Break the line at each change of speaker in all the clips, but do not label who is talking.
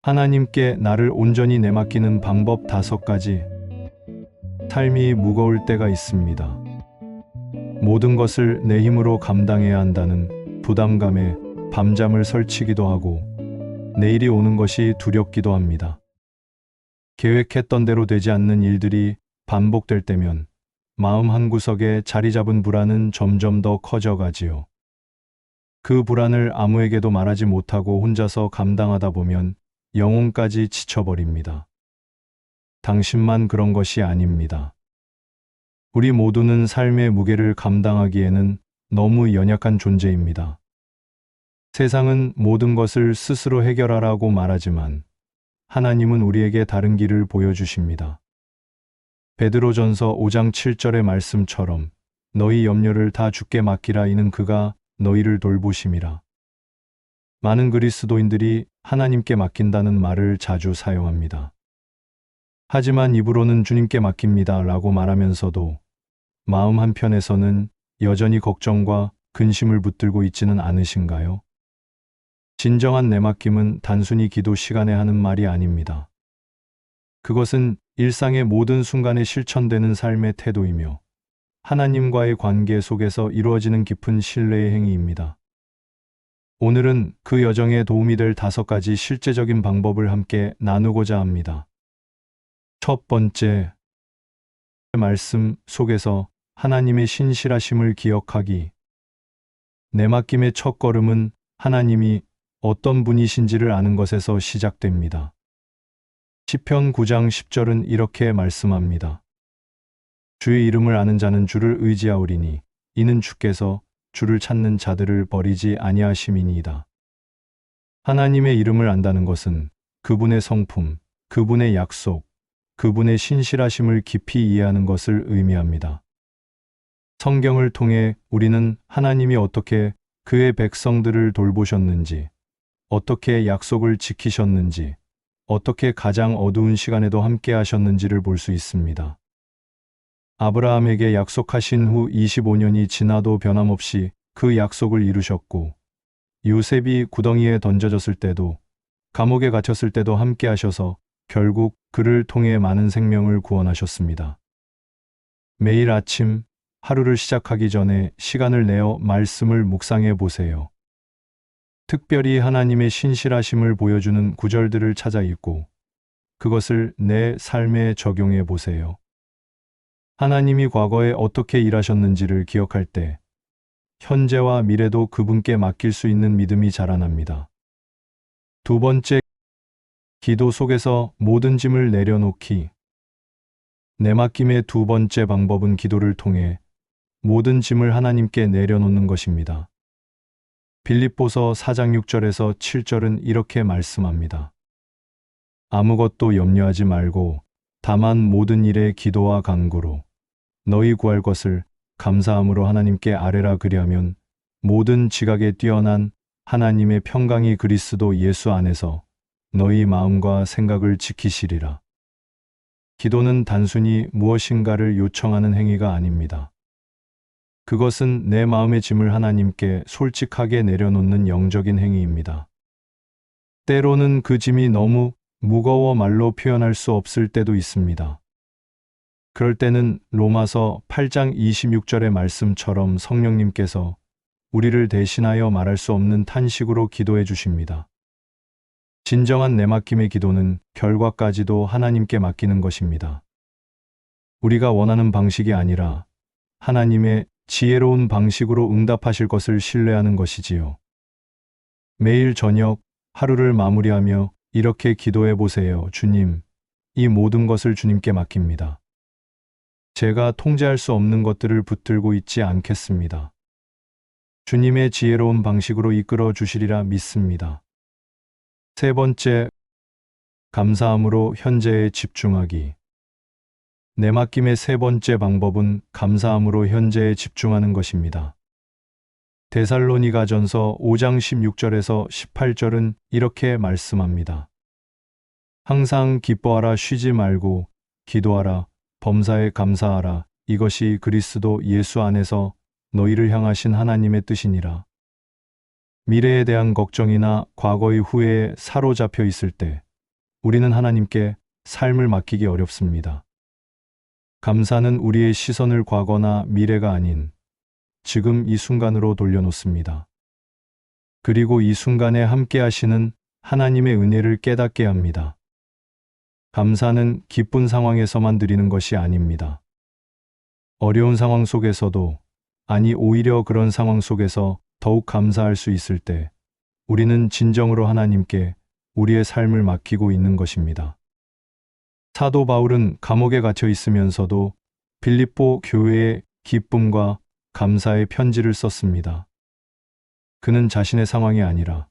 하나님께 나를 온전히 내맡기는 방법 5가지. 삶이 무거울 때가 있습니다. 모든 것을 내 힘으로 감당해야 한다는 부담감에 밤잠을 설치기도 하고 내일이 오는 것이 두렵기도 합니다. 계획했던 대로 되지 않는 일들이 반복될 때면 마음 한구석에 자리 잡은 불안은 점점 더 커져가지요. 그 불안을 아무에게도 말하지 못하고 혼자서 감당하다 보면 영혼까지 지쳐버립니다. 당신만 그런 것이 아닙니다. 우리 모두는 삶의 무게를 감당하기에는 너무 연약한 존재입니다. 세상은 모든 것을 스스로 해결하라고 말하지만 하나님은 우리에게 다른 길을 보여주십니다. 베드로전서 5장 7절의 말씀처럼 너희 염려를 다 주께 맡기라 이는 그가 너희를 돌보심이라. 많은 그리스도인들이 하나님께 맡긴다는 말을 자주 사용합니다. 하지만 입으로는 주님께 맡깁니다 라고 말하면서도 마음 한편에서는 여전히 걱정과 근심을 붙들고 있지는 않으신가요? 진정한 내맡김은 단순히 기도 시간에 하는 말이 아닙니다. 그것은 일상의 모든 순간에 실천되는 삶의 태도이며 하나님과의 관계 속에서 이루어지는 깊은 신뢰의 행위입니다. 오늘은 그 여정에 도움이 될 5가지 실제적인 방법을 함께 나누고자 합니다. 첫 번째, 말씀 속에서 하나님의 신실하심을 기억하기. 내맡김의 첫걸음은 하나님이 어떤 분이신지를 아는 것에서 시작됩니다. 시편 9장 10절은 이렇게 말씀합니다. 주의 이름을 아는 자는 주를 의지하오리니 이는 주께서 주를 찾는 자들을 버리지 아니하심이니이다. 하나님의 이름을 안다는 것은 그분의 성품, 그분의 약속, 그분의 신실하심을 깊이 이해하는 것을 의미합니다. 성경을 통해 우리는 하나님이 어떻게 그의 백성들을 돌보셨는지, 어떻게 약속을 지키셨는지, 어떻게 가장 어두운 시간에도 함께 하셨는지를 볼 수 있습니다. 아브라함에게 약속하신 후 25년이 지나도 변함없이 그 약속을 이루셨고, 요셉이 구덩이에 던져졌을 때도, 감옥에 갇혔을 때도 함께 하셔서 결국 그를 통해 많은 생명을 구원하셨습니다. 매일 아침 하루를 시작하기 전에 시간을 내어 말씀을 묵상해 보세요. 특별히 하나님의 신실하심을 보여주는 구절들을 찾아 읽고 그것을 내 삶에 적용해 보세요. 하나님이 과거에 어떻게 일하셨는지를 기억할 때 현재와 미래도 그분께 맡길 수 있는 믿음이 자라납니다. 두 번째, 기도 속에서 모든 짐을 내려놓기. 내맡김의 두 번째 방법은 기도를 통해 모든 짐을 하나님께 내려놓는 것입니다. 빌립보서 4장 6절에서 7절은 이렇게 말씀합니다. 아무것도 염려하지 말고 다만 모든 일에 기도와 간구로 너희 구할 것을 감사함으로 하나님께 아뢰라 그리하면 모든 지각에 뛰어난 하나님의 평강이 그리스도 예수 안에서 너희 마음과 생각을 지키시리라. 기도는 단순히 무엇인가를 요청하는 행위가 아닙니다. 그것은 내 마음의 짐을 하나님께 솔직하게 내려놓는 영적인 행위입니다. 때로는 그 짐이 너무 무거워 말로 표현할 수 없을 때도 있습니다. 그럴 때는 로마서 8장 26절의 말씀처럼 성령님께서 우리를 대신하여 말할 수 없는 탄식으로 기도해 주십니다. 진정한 내맡김의 기도는 결과까지도 하나님께 맡기는 것입니다. 우리가 원하는 방식이 아니라 하나님의 지혜로운 방식으로 응답하실 것을 신뢰하는 것이지요. 매일 저녁 하루를 마무리하며 이렇게 기도해 보세요. 주님, 이 모든 것을 주님께 맡깁니다. 제가 통제할 수 없는 것들을 붙들고 있지 않겠습니다. 주님의 지혜로운 방식으로 이끌어 주시리라 믿습니다. 세 번째, 감사함으로 현재에 집중하기. 내맡김의 세 번째 방법은 감사함으로 현재에 집중하는 것입니다. 데살로니가전서 5장 16절에서 18절은 이렇게 말씀합니다. 항상 기뻐하라 쉬지 말고 기도하라 범사에 감사하라 이것이 그리스도 예수 안에서 너희를 향하신 하나님의 뜻이니라. 미래에 대한 걱정이나 과거의 후회에 사로잡혀 있을 때 우리는 하나님께 삶을 맡기기 어렵습니다. 감사는 우리의 시선을 과거나 미래가 아닌 지금 이 순간으로 돌려놓습니다. 그리고 이 순간에 함께 하시는 하나님의 은혜를 깨닫게 합니다. 감사는 기쁜 상황에서만 드리는 것이 아닙니다. 어려운 상황 속에서도, 아니 오히려 그런 상황 속에서 더욱 감사할 수 있을 때 우리는 진정으로 하나님께 우리의 삶을 맡기고 있는 것입니다. 사도 바울은 감옥에 갇혀 있으면서도 빌립보 교회에 기쁨과 감사의 편지를 썼습니다. 그는 자신의 상황이 아니라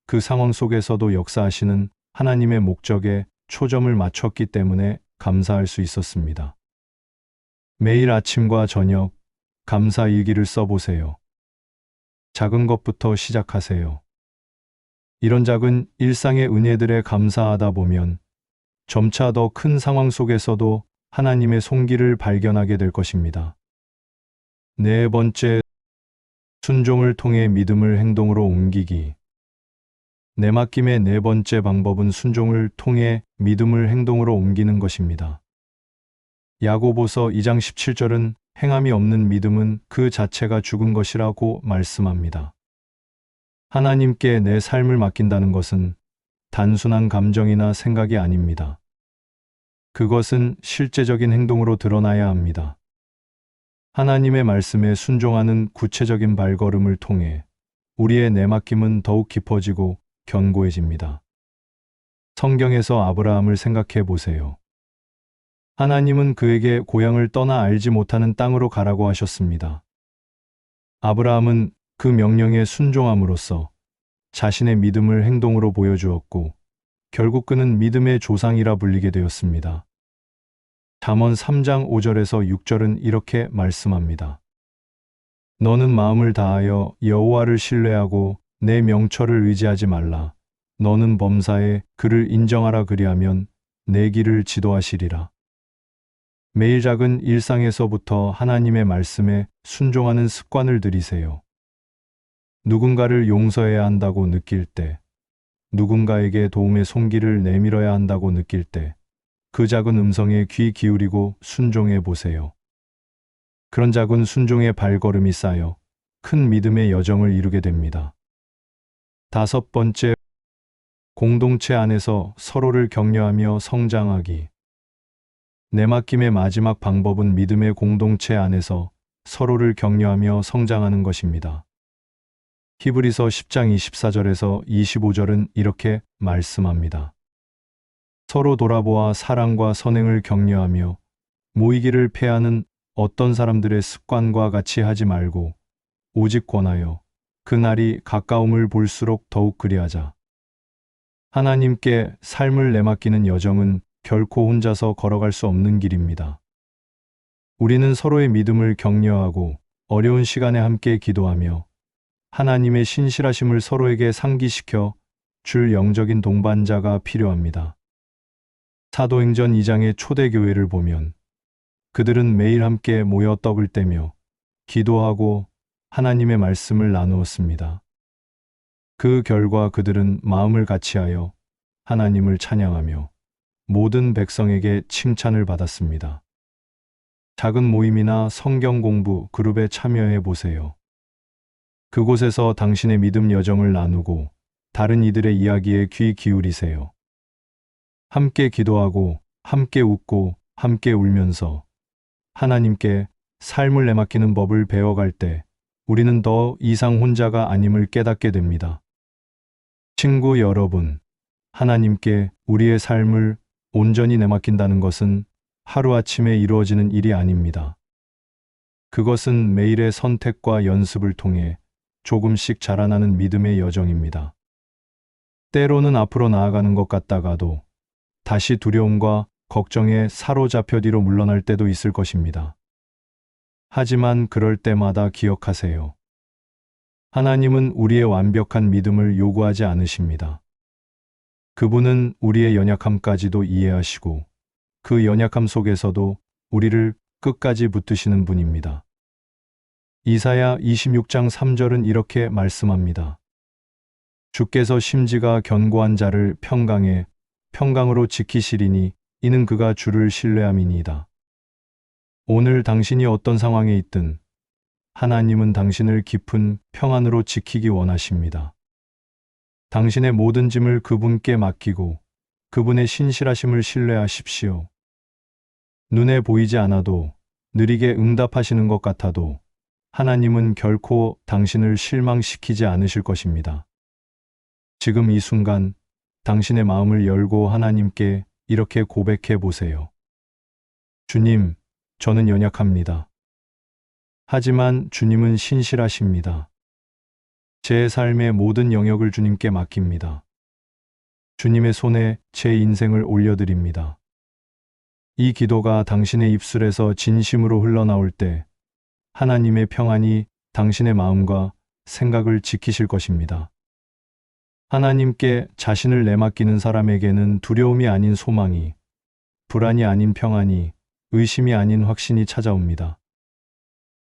그 상황 속에서도 역사하시는 하나님의 목적에 초점을 맞췄기 때문에 감사할 수 있었습니다. 매일 아침과 저녁 감사 일기를 써보세요. 작은 것부터 시작하세요. 이런 작은 일상의 은혜들에 감사하다 보면 점차 더 큰 상황 속에서도 하나님의 손길을 발견하게 될 것입니다. 네 번째, 순종을 통해 믿음을 행동으로 옮기기. 내맡김의 네 번째 방법은 순종을 통해 믿음을 행동으로 옮기는 것입니다. 야고보서 2장 17절은 행함이 없는 믿음은 그 자체가 죽은 것이라고 말씀합니다. 하나님께 내 삶을 맡긴다는 것은 단순한 감정이나 생각이 아닙니다. 그것은 실제적인 행동으로 드러나야 합니다. 하나님의 말씀에 순종하는 구체적인 발걸음을 통해 우리의 내맡김은 더욱 깊어지고 견고해집니다. 성경에서 아브라함을 생각해 보세요. 하나님은 그에게 고향을 떠나 알지 못하는 땅으로 가라고 하셨습니다. 아브라함은 그 명령에 순종함으로써 자신의 믿음을 행동으로 보여주었고 결국 그는 믿음의 조상이라 불리게 되었습니다. 잠언 3장 5절에서 6절은 이렇게 말씀합니다. 너는 마음을 다하여 여호와를 신뢰하고 내 명철을 의지하지 말라. 너는 범사에 그를 인정하라 그리하면 내 길을 지도하시리라. 매일 작은 일상에서부터 하나님의 말씀에 순종하는 습관을 들이세요. 누군가를 용서해야 한다고 느낄 때, 누군가에게 도움의 손길을 내밀어야 한다고 느낄 때, 그 작은 음성에 귀 기울이고 순종해 보세요. 그런 작은 순종의 발걸음이 쌓여 큰 믿음의 여정을 이루게 됩니다. 다섯 번째, 공동체 안에서 서로를 격려하며 성장하기. 내맡김의 마지막 방법은 믿음의 공동체 안에서 서로를 격려하며 성장하는 것입니다. 히브리서 10장 24절에서 25절은 이렇게 말씀합니다. 서로 돌아보아 사랑과 선행을 격려하며 모이기를 패하는 어떤 사람들의 습관과 같이 하지 말고 오직 권하여 그날이 가까움을 볼수록 더욱 그리하자. 하나님께 삶을 내맡기는 여정은 결코 혼자서 걸어갈 수 없는 길입니다. 우리는 서로의 믿음을 격려하고 어려운 시간에 함께 기도하며 하나님의 신실하심을 서로에게 상기시켜 줄 영적인 동반자가 필요합니다. 사도행전 2장의 초대교회를 보면 그들은 매일 함께 모여 떡을 떼며 기도하고 하나님의 말씀을 나누었습니다. 그 결과 그들은 마음을 같이하여 하나님을 찬양하며 모든 백성에게 칭찬을 받았습니다. 작은 모임이나 성경 공부 그룹에 참여해 보세요. 그곳에서 당신의 믿음 여정을 나누고 다른 이들의 이야기에 귀 기울이세요. 함께 기도하고 함께 웃고 함께 울면서 하나님께 삶을 내맡기는 법을 배워갈 때 우리는 더 이상 혼자가 아님을 깨닫게 됩니다. 친구 여러분, 하나님께 우리의 삶을 온전히 내맡긴다는 것은 하루아침에 이루어지는 일이 아닙니다. 그것은 매일의 선택과 연습을 통해 조금씩 자라나는 믿음의 여정입니다. 때로는 앞으로 나아가는 것 같다가도 다시 두려움과 걱정에 사로잡혀 뒤로 물러날 때도 있을 것입니다. 하지만 그럴 때마다 기억하세요. 하나님은 우리의 완벽한 믿음을 요구하지 않으십니다. 그분은 우리의 연약함까지도 이해하시고 그 연약함 속에서도 우리를 끝까지 붙드시는 분입니다. 이사야 26장 3절은 이렇게 말씀합니다. 주께서 심지가 견고한 자를 평강에 평강으로 지키시리니 이는 그가 주를 신뢰함이니이다. 오늘 당신이 어떤 상황에 있든 하나님은 당신을 깊은 평안으로 지키기 원하십니다. 당신의 모든 짐을 그분께 맡기고 그분의 신실하심을 신뢰하십시오. 눈에 보이지 않아도 느리게 응답하시는 것 같아도 하나님은 결코 당신을 실망시키지 않으실 것입니다. 지금 이 순간 당신의 마음을 열고 하나님께 이렇게 고백해 보세요. 주님, 저는 연약합니다. 하지만 주님은 신실하십니다. 제 삶의 모든 영역을 주님께 맡깁니다. 주님의 손에 제 인생을 올려드립니다. 이 기도가 당신의 입술에서 진심으로 흘러나올 때 하나님의 평안이 당신의 마음과 생각을 지키실 것입니다. 하나님께 자신을 내맡기는 사람에게는 두려움이 아닌 소망이, 불안이 아닌 평안이, 의심이 아닌 확신이 찾아옵니다.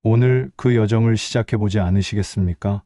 오늘 그 여정을 시작해 보지 않으시겠습니까?